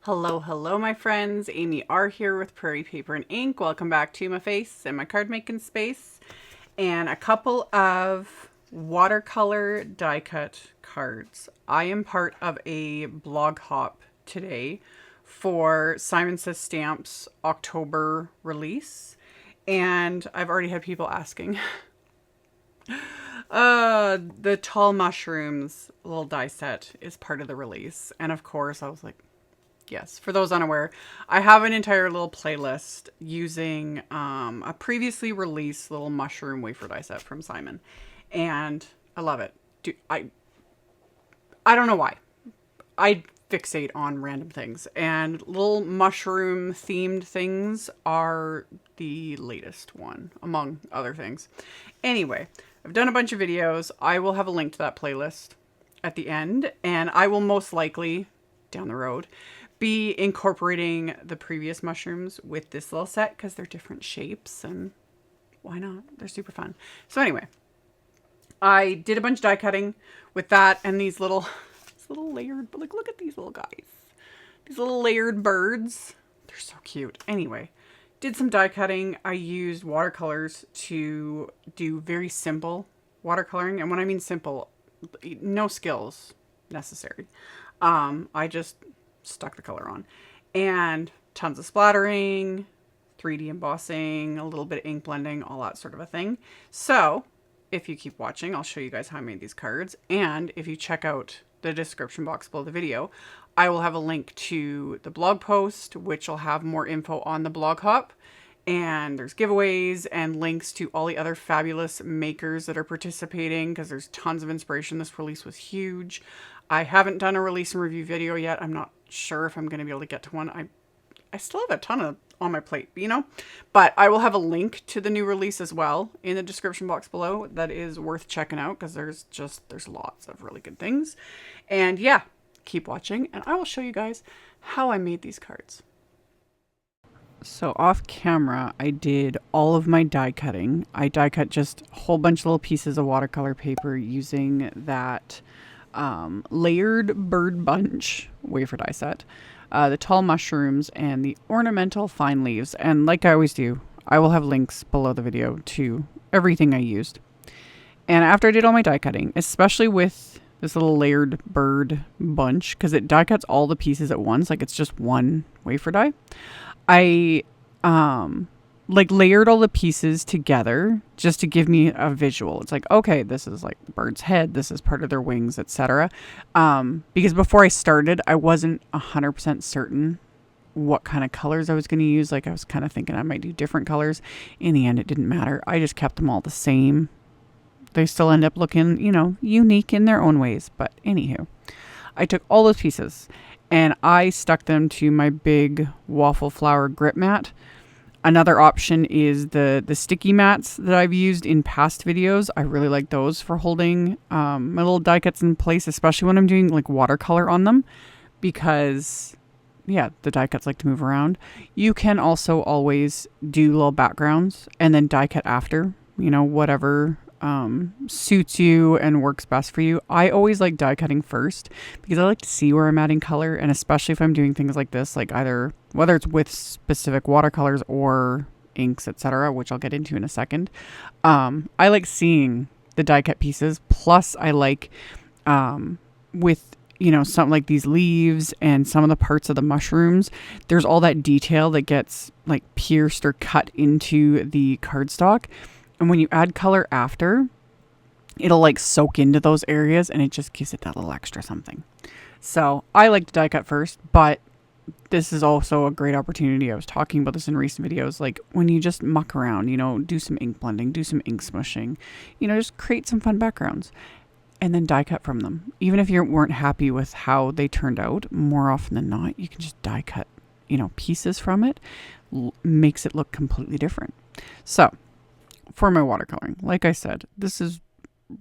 Hello, my friends. AmyR here with Prairie Paper and Ink. Welcome back to my face and my card making space. And a couple of watercolor die cut cards. I am part of a blog hop today for Simon Says Stamps October release. And I've already had people asking. The tall mushrooms little die set is part of the release. And of course I was like, yes, for those unaware, I have an entire little playlist using a previously released little mushroom wafer die set from Simon. And I love it. I don't know why. I fixate on random things. And little mushroom themed things are the latest one, among other things. Anyway, I've done a bunch of videos. I will have a link to that playlist at the end. And I will most likely, down the road, be incorporating the previous mushrooms with this little set because they're different shapes and why not? They're super fun. So anyway, I did a bunch of die cutting with that and these little layered, but like, look at these little guys. These little layered birds. They're so cute. Anyway, did some die cutting. I used watercolors to do very simple watercoloring. And when I mean simple, no skills necessary. I just stuck the color on and tons of splattering, 3D embossing, a little bit of ink blending, all that sort of a thing. So if you keep watching, I'll show you guys how I made these cards. And if you check out the description box below the video, I will have a link to the blog post, which will have more info on the blog hop. And there's giveaways and links to all the other fabulous makers that are participating because there's tons of inspiration. This release was huge. I haven't done a release and review video yet. I'm not sure if I'm going to be able to get to one. I still have a ton on my plate, you know, but I will have a link to the new release as well in the description box below. That is worth checking out because there's lots of really good things. And yeah, keep watching and I will show you guys how I made these cards. So off camera, I did all of my die cutting. I die cut just a whole bunch of little pieces of watercolor paper using that layered bird bunch wafer die set, the tall mushrooms, and the ornamental fine leaves. And like I always do, I will have links below the video to everything I used. And after I did all my die cutting, especially with this little layered bird bunch, because it die cuts all the pieces at once, like it's just one wafer die, I like layered all the pieces together just to give me a visual. It's like, okay, this is like the bird's head, this is part of their wings, etc. Because before I started, I wasn't 100% certain what kind of colors I was going to use. Like I was kind of thinking I might do different colors. In the end, it didn't matter. I just kept them all the same. They still end up looking, you know, unique in their own ways. But anywho, I took all those pieces and I stuck them to my big Waffle Flower grip mat. Another option is the sticky mats that I've used in past videos. I really like those for holding my little die cuts in place, especially when I'm doing like watercolor on them, because yeah, the die cuts like to move around. You can also always do little backgrounds and then die cut after, you know, whatever suits you and works best for you. I always like die cutting first because I like to see where I'm adding color, and especially if I'm doing things like this, like either whether it's with specific watercolors or inks, etc., which I'll get into in a second. I like seeing the die cut pieces. Plus I like with, you know, something like these leaves and some of the parts of the mushrooms, there's all that detail that gets like pierced or cut into the cardstock. And when you add color after, it'll like soak into those areas and it just gives it that little extra something. So I like to die cut first, but this is also a great opportunity. I was talking about this in recent videos. Like when you just muck around, you know, do some ink blending, do some ink smushing, you know, just create some fun backgrounds and then die cut from them. Even if you weren't happy with how they turned out, more often than not, you can just die cut, you know, pieces from it. Makes it look completely different. So for my watercoloring, like I said, this is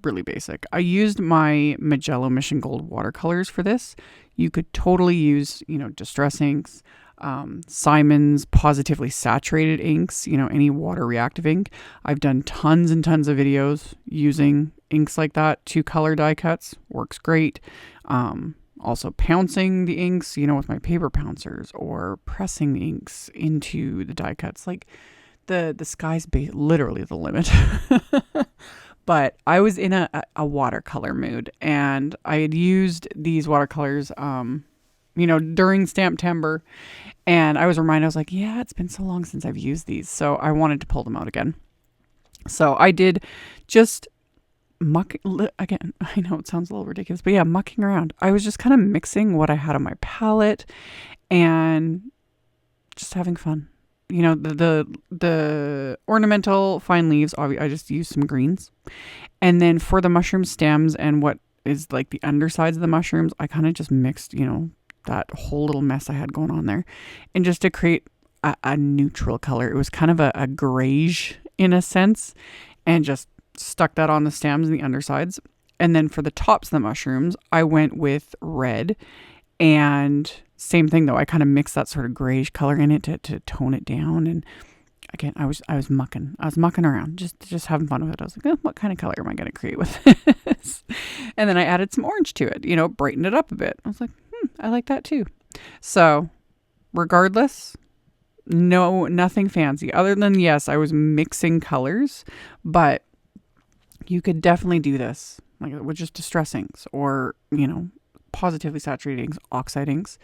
really basic. I used my Mijello Mission Gold watercolors for this. You could totally use, you know, distress inks, Simon's positively saturated inks, you know, any water reactive ink. I've done tons and tons of videos using inks like that to color die cuts. Works great. also pouncing the inks, you know, with my paper pouncers, or pressing the inks into the die cuts. Like the sky's literally the limit. But I was in a watercolor mood, and I had used these watercolors, you know, during Stamptember, and I was reminded, I was like, yeah, it's been so long since I've used these. So I wanted to pull them out again. So I did just again, I know it sounds a little ridiculous, but yeah, mucking around. I was just kind of mixing what I had on my palette and just having fun. You know, the ornamental fine leaves, I just used some greens. And then for the mushroom stems and what is like the undersides of the mushrooms, I kind of just mixed, you know, that whole little mess I had going on there. And just to create a neutral color. It was kind of a grayish in a sense, and just stuck that on the stems and the undersides. And then for the tops of the mushrooms, I went with red, and same thing though. I kind of mixed that sort of grayish color in it to tone it down. And again, I was mucking around, just having fun with it. I was like, oh, what kind of color am I going to create with this? And then I added some orange to it, you know, brightened it up a bit. I was like, I like that too. So regardless, nothing fancy other than, yes, I was mixing colors, but you could definitely do this like with just distress inks, or, you know, positively saturated inks, oxide inks,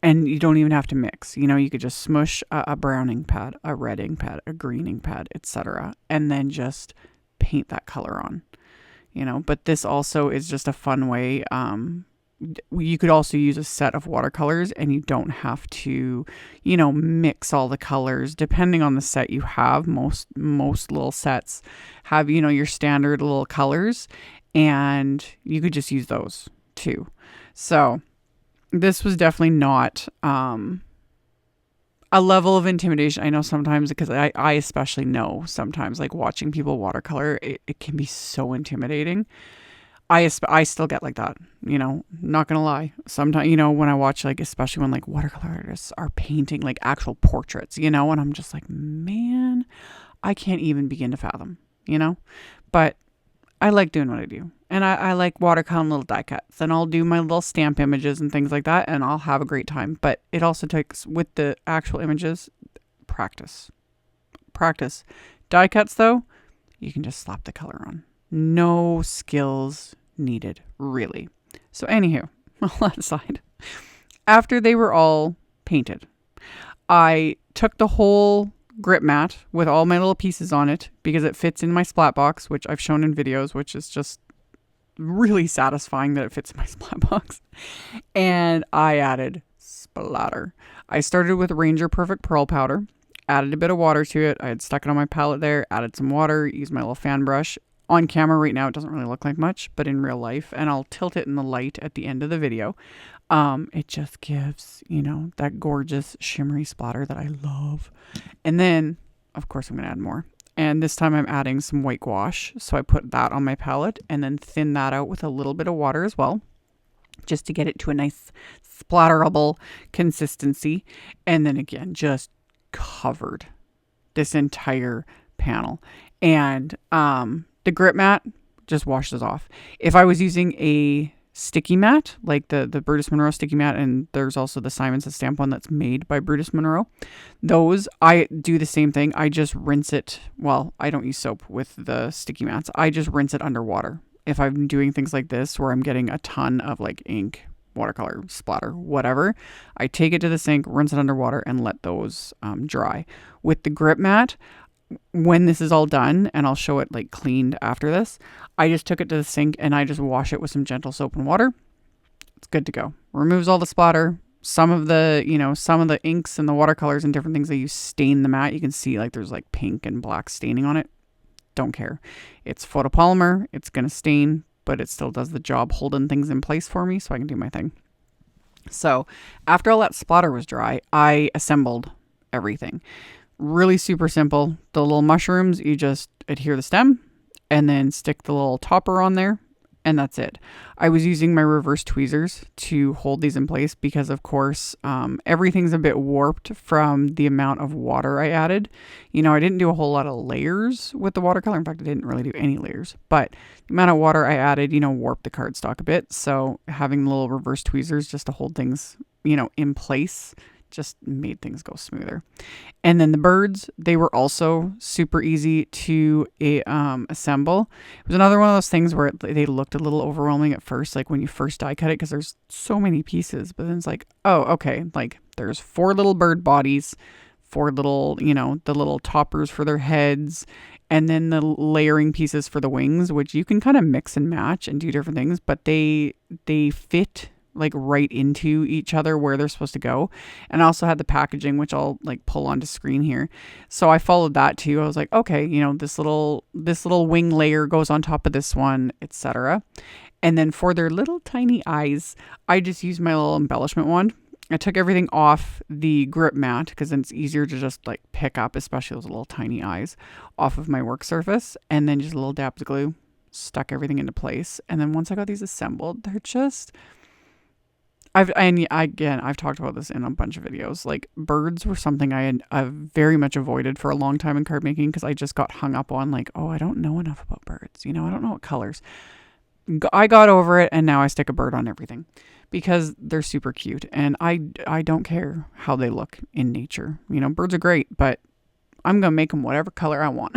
and you don't even have to mix. You know, you could just smush a brown ink pad, a red ink pad, a green ink pad, etc., and then just paint that color on, you know. But this also is just a fun way. You could also use a set of watercolors, and you don't have to, you know, mix all the colors depending on the set you have. Most little sets have, you know, your standard little colors, and you could just use those too. So this was definitely not a level of intimidation. I know sometimes, because I especially know sometimes, like watching people watercolor, it can be so intimidating. I still get like that, you know, not gonna lie. Sometimes, you know, when I watch, like, especially when like watercolor artists are painting like actual portraits, you know, and I'm just like, man, I can't even begin to fathom, you know. But I like doing what I do, and I like watercoloring little die cuts, and I'll do my little stamp images and things like that, and I'll have a great time. But it also takes, with the actual images, practice. Die cuts though, you can just slap the color on. No skills needed, really. So anywho, all that aside, after they were all painted, I took the whole grip mat with all my little pieces on it, because it fits in my splat box, which I've shown in videos, which is just really satisfying that it fits in my splat box. And I added splatter. I started with Ranger Perfect Pearl Powder, added a bit of water to it. I had stuck it on my palette there, added some water, used my little fan brush. On camera right now, it doesn't really look like much, but in real life, and I'll tilt it in the light at the end of the video, it just gives, you know, that gorgeous shimmery splatter that I love. And then, of course, I'm going to add more. And this time I'm adding some white gouache. So I put that on my palette and then thin that out with a little bit of water as well, just to get it to a nice splatterable consistency. And then again, just covered this entire panel. And the grip mat just washes off. If I was using a sticky mat, like the Brutus Monroe sticky mat, and there's also the Simon Says Stamp one that's made by Brutus Monroe, those, I do the same thing. I just rinse it. Well, I don't use soap with the sticky mats. I just rinse it underwater. If I'm doing things like this where I'm getting a ton of like ink, watercolor, splatter, whatever, I take it to the sink, rinse it underwater, and let those dry. With the grip mat, when this is all done, and I'll show it like cleaned after this, I just took it to the sink and I just wash it with some gentle soap and water. It's good to go. Removes all the splatter. Some of the inks and the watercolors and different things that you stain the mat, you can see like there's like pink and black staining on it. Don't care. It's photopolymer. It's going to stain, but it still does the job holding things in place for me so I can do my thing. So after all that splatter was dry, I assembled everything. Really super simple. The little mushrooms, you just adhere the stem and then stick the little topper on there, and that's it. I was using my reverse tweezers to hold these in place because, of course, everything's a bit warped from the amount of water I added. You know, I didn't do a whole lot of layers with the watercolor. In fact, I didn't really do any layers, but the amount of water I added, you know, warped the cardstock a bit. So having the little reverse tweezers just to hold things, you know, in place just made things go smoother. And then the birds, they were also super easy to assemble. It was another one of those things where they looked a little overwhelming at first, like when you first die cut it, because there's so many pieces. But then it's like, oh, okay, like there's 4 little bird bodies, 4 little, you know, the little toppers for their heads, and then the layering pieces for the wings, which you can kind of mix and match and do different things, but they fit like right into each other where they're supposed to go. And I also had the packaging, which I'll like pull onto screen here. So I followed that too. I was like, okay, you know, this little wing layer goes on top of this one, etc. And then for their little tiny eyes, I just used my little embellishment wand. I took everything off the grip mat because then it's easier to just like pick up, especially those little tiny eyes, off of my work surface. And then just a little dabs of glue, stuck everything into place. And then once I got these assembled, they're just... I've talked about this in a bunch of videos. Like, birds were something I've very much avoided for a long time in card making because I just got hung up on like, oh, I don't know enough about birds. You know, I don't know what colors. I got over it, and now I stick a bird on everything because they're super cute, and I don't care how they look in nature. You know, birds are great, but I'm gonna make them whatever color I want.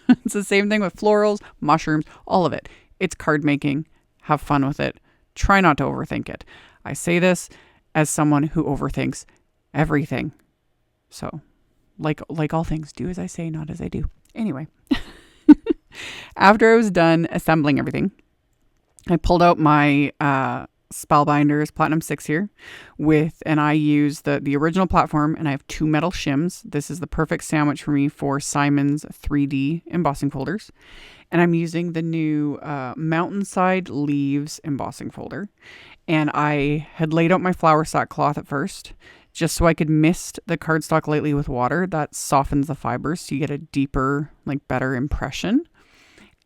It's the same thing with florals, mushrooms, all of it. It's card making. Have fun with it. Try not to overthink it. I say this as someone who overthinks everything. So, like all things, do as I say, not as I do. Anyway, after I was done assembling everything, I pulled out my Spellbinders Platinum 6 here and I use the original platform, and I have 2 metal shims. This is the perfect sandwich for me for Simon's 3D embossing folders. And I'm using the new Mountainside Leaves embossing folder. And I had laid out my flour sackcloth at first, just so I could mist the cardstock lightly with water. That softens the fibers so you get a deeper, like better impression.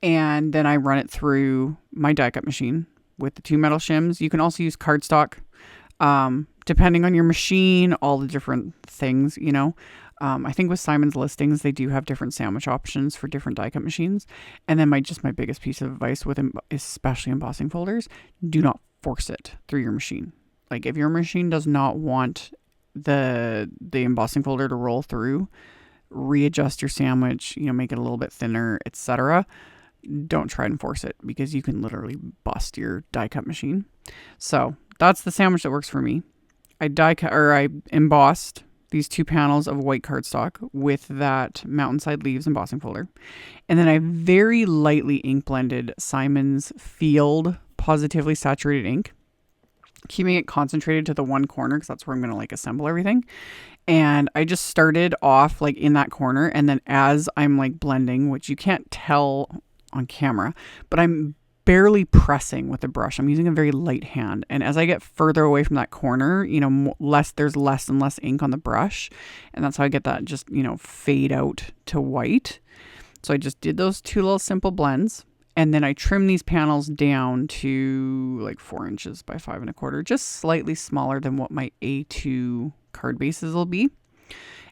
And then I run it through my die cut machine with the 2 metal shims. You can also use cardstock, depending on your machine, all the different things, you know. I think with Simon's listings, they do have different sandwich options for different die cut machines. And then my biggest piece of advice with especially embossing folders, do not force it through your machine. Like, if your machine does not want the embossing folder to roll through, readjust your sandwich, you know, make it a little bit thinner, etc. Don't try and force it because you can literally bust your die cut machine. So that's the sandwich that works for me. I embossed these 2 panels of white cardstock with that Mountainside Leaves embossing folder. And then I very lightly ink blended Simon's Field Positively Saturated ink, keeping it concentrated to the one corner because that's where I'm going to like assemble everything. And I just started off like in that corner, and then as I'm like blending, which you can't tell on camera, but I'm barely pressing with the brush. I'm using a very light hand. And as I get further away from that corner, you know, there's less and less ink on the brush. And that's how I get that just, you know, fade out to white. So I just did those 2 little simple blends. And then I trim these panels down to like 4 inches by 5 1/4, just slightly smaller than what my A2 card bases will be.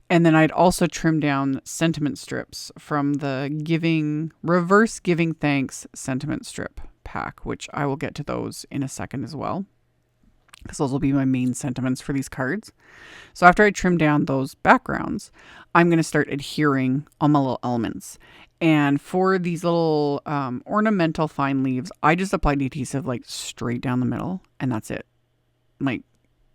And then I'd also trim down sentiment strips from the Reverse Giving Thanks sentiment strip pack, which I will get to those in a second as well, because those will be my main sentiments for these cards. So after I trim down those backgrounds, I'm going to start adhering on my little elements. And for these little ornamental fine leaves, I just applied adhesive like straight down the middle, and that's it. Like,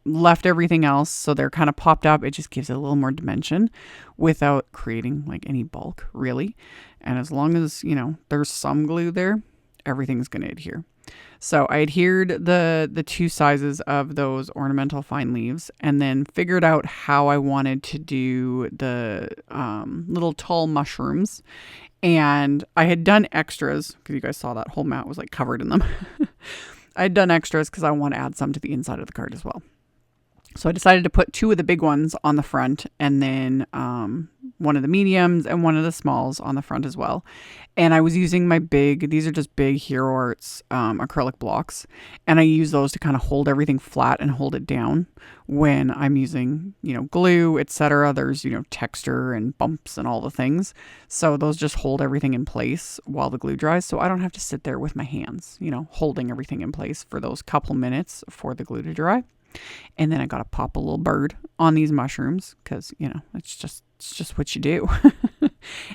left everything else so they're kind of popped up. It just gives it a little more dimension without creating like any bulk, really. And as long as, you know, there's some glue there, everything's going to adhere. So I adhered the 2 sizes of those ornamental fine leaves, and then figured out how I wanted to do the little tall mushrooms. And I had done extras because you guys saw that whole mat was like covered in them. I had done extras because I want to add some to the inside of the card as well. So I decided to put 2 of the big ones on the front, and then one of the mediums and one of the smalls on the front as well. And I was using my these are just big Hero Arts acrylic blocks. And I use those to kind of hold everything flat and hold it down when I'm using, glue, etc. There's, texture and bumps and all the things. So those just hold everything in place while the glue dries. So I don't have to sit there with my hands, holding everything in place for those couple minutes for the glue to dry. And then I got to pop a little bird on these mushrooms because, it's just what you do.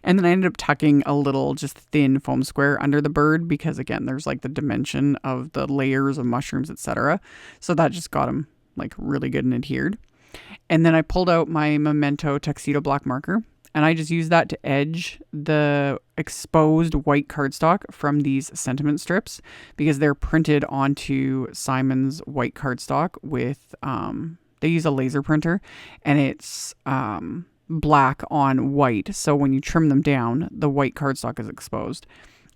And then I ended up tucking a little just thin foam square under the bird because, again, there's like the dimension of the layers of mushrooms, etc. So that just got them like really good and adhered. And then I pulled out my Memento Tuxedo black marker, and I just used that to edge the exposed white cardstock from these sentiment strips because they're printed onto Simon's white cardstock with, they use a laser printer, and it's black on white. So when you trim them down, the white cardstock is exposed.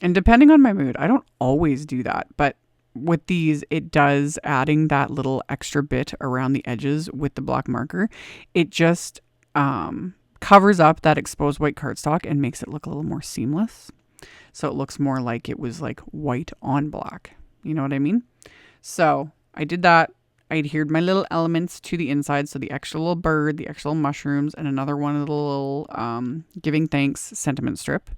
And depending on my mood, I don't always do that, but with these, it does, adding that little extra bit around the edges with the black marker. It just, covers up that exposed white cardstock and makes it look a little more seamless. So it looks more like it was like white on black. You know what I mean? So I did that. I adhered my little elements to the inside. So the extra little bird, the extra little mushrooms, and another one of the little giving thanks sentiment strip.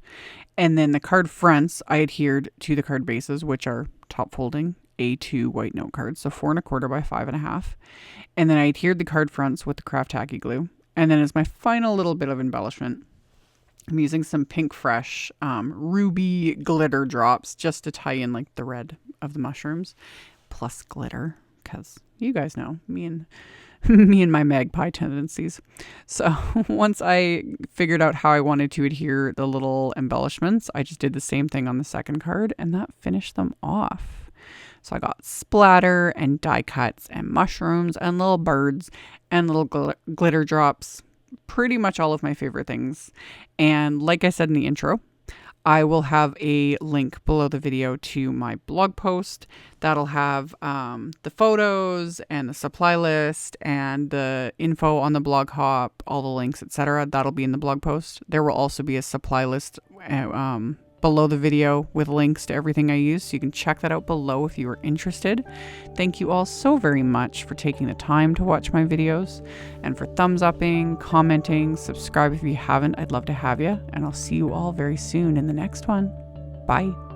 And then the card fronts, I adhered to the card bases, which are top folding A2 white note cards. So 4 1/4 by 5 1/2. And then I adhered the card fronts with the craft tacky glue. And then as my final little bit of embellishment, I'm using some Pink Fresh ruby glitter drops just to tie in like the red of the mushrooms, plus glitter, because you guys know me and my magpie tendencies. So once I figured out how I wanted to adhere the little embellishments, I just did the same thing on the second card, and that finished them off. So I got splatter and die cuts and mushrooms and little birds and little glitter drops. Pretty much all of my favorite things. And like I said in the intro, I will have a link below the video to my blog post that'll have the photos and the supply list and the info on the blog hop, all the links, etc. That'll be in the blog post. There will also be a supply list below the video with links to everything I use, so you can check that out below if you are interested. Thank you all so very much for taking the time to watch my videos, and for thumbs upping, commenting, subscribe if you haven't. I'd love to have you, and I'll see you all very soon in the next one. Bye.